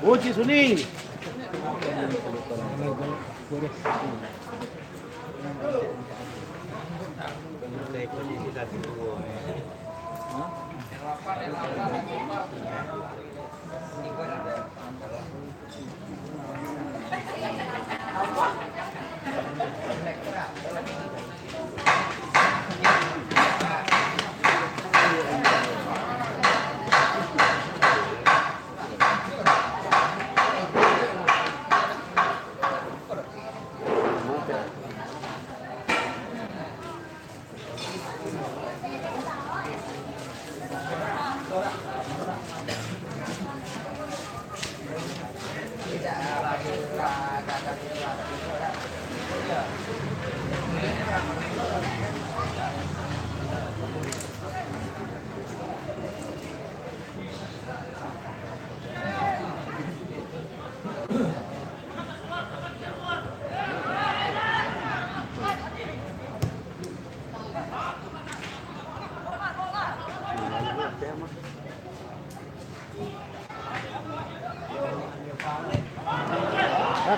Uji Suning.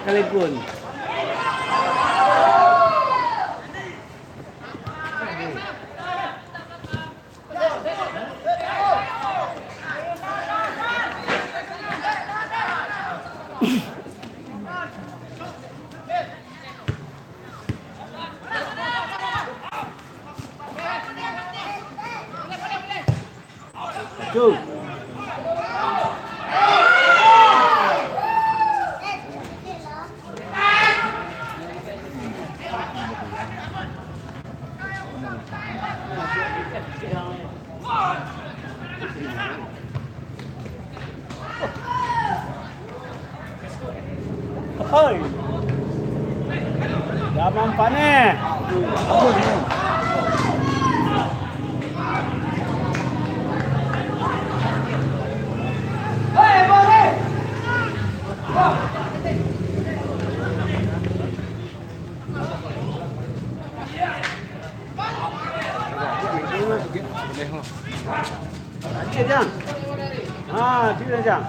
Kalipun. Tuh. Hoi. Zaman panen. Dia jang. Dia jang.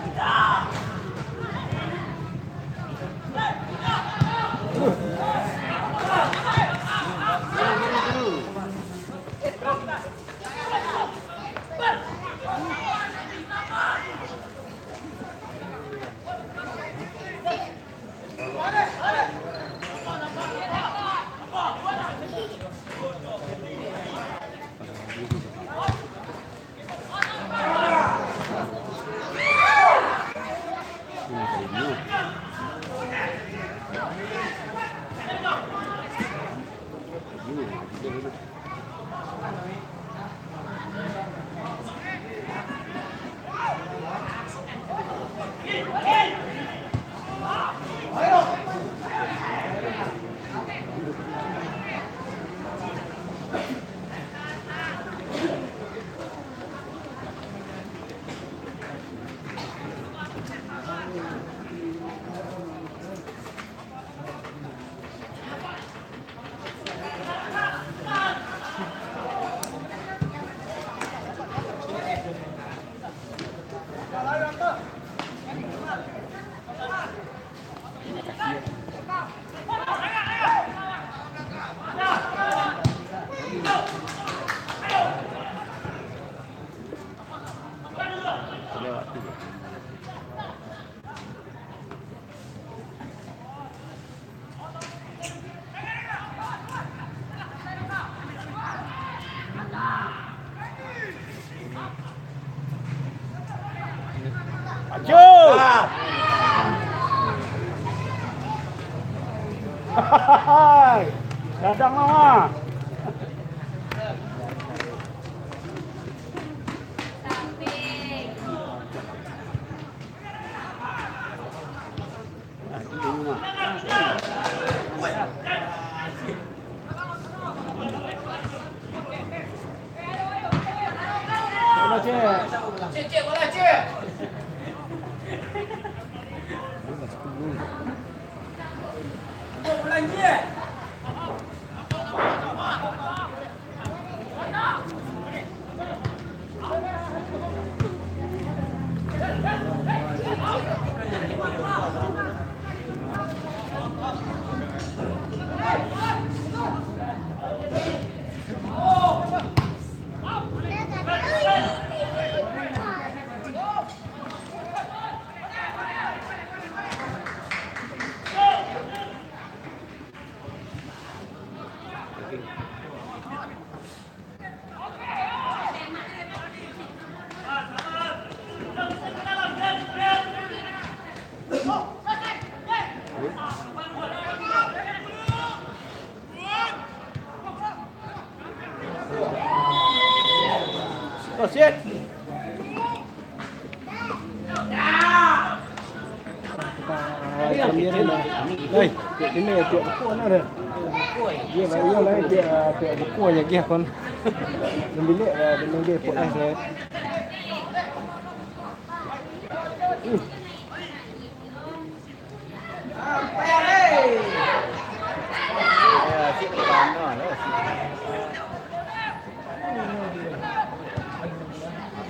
Dadang mama. Cik, bola cik. Belanja. Oh, shit. Đây, cái này tiệm buku nó được. Dia baru yang lain tiệm buku aja dia kon. Dan bilik dengan dia pot lah saya.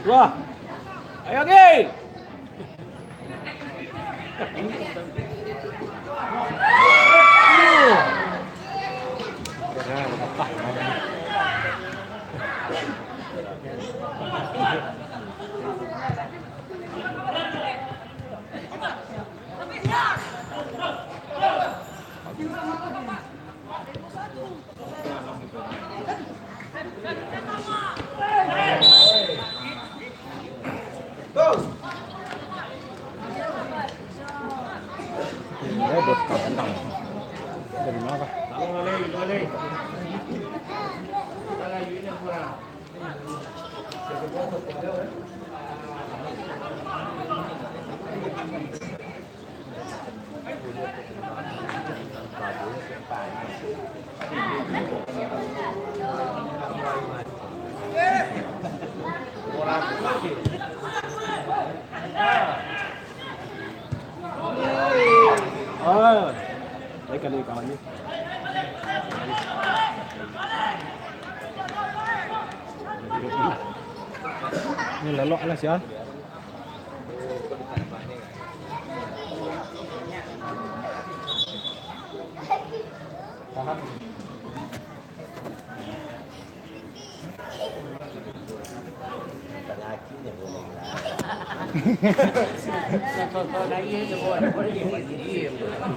Wah. Ayo lagi. Dari mana pak? Lấy cái này kawan ni. Ni lelok lah sian.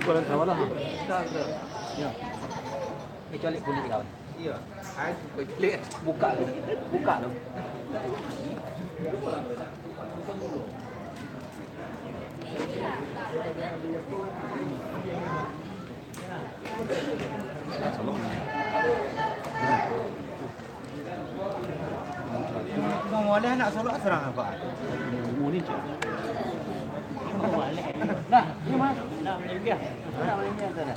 Kurang kawan lah. Ya. Kecuali kulit kawan. Iya. Hai kulit buka tu. Buka tu. Bang Waleh nak solok serang apa? Muni je. Nah, ni mah. Nah, ni dia. Nah, ni dia sana.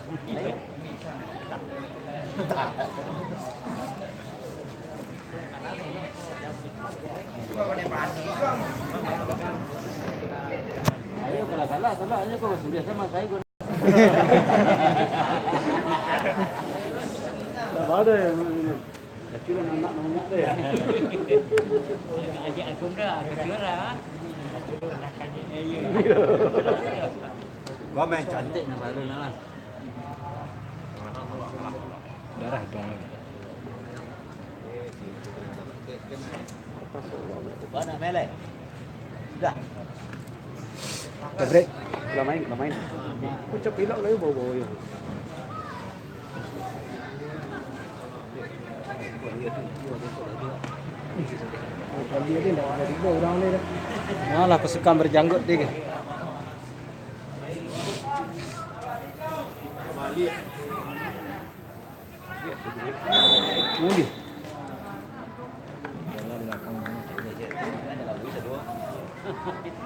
Ayo kalah aja kau sudah sama saya kau. Tak ada yang kecil anak deh. Ajak aku dah, kecil lah. Gua main Cantik nak baru lah. darah dong. Mana melek? Sudah. Break. Dah main. Pucuk pilok lagi bawa yo. Kalau dia ni dah ada 3 orang ni dah. Malah kesukaan berjanggut dia ke. Undi.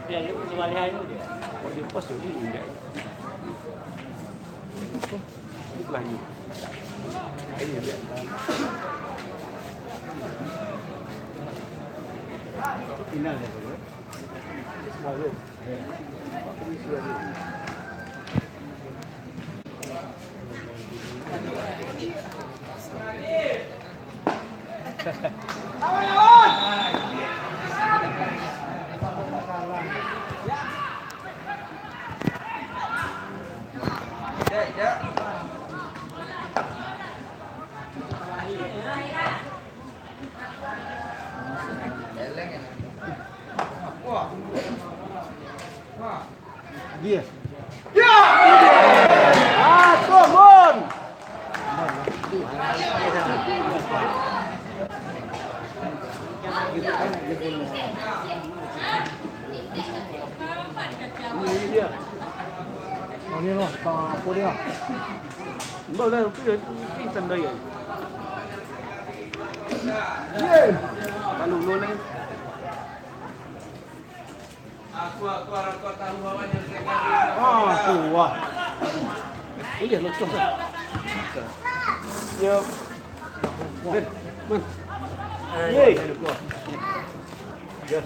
Dia ada sebalik itu dia. Dia pas tu dia. Itulah ni. Ini dia. Final dia tu. Baru. Dia. Ya! Ah, Tomon. Ini dia. Oh, ni loh, apa dia? Mbak dah pingsan dah ya. Kalau lo ni aku tahu bawahnya tu wah. Ini lo tu. Ya. Ben. Ye. Ya.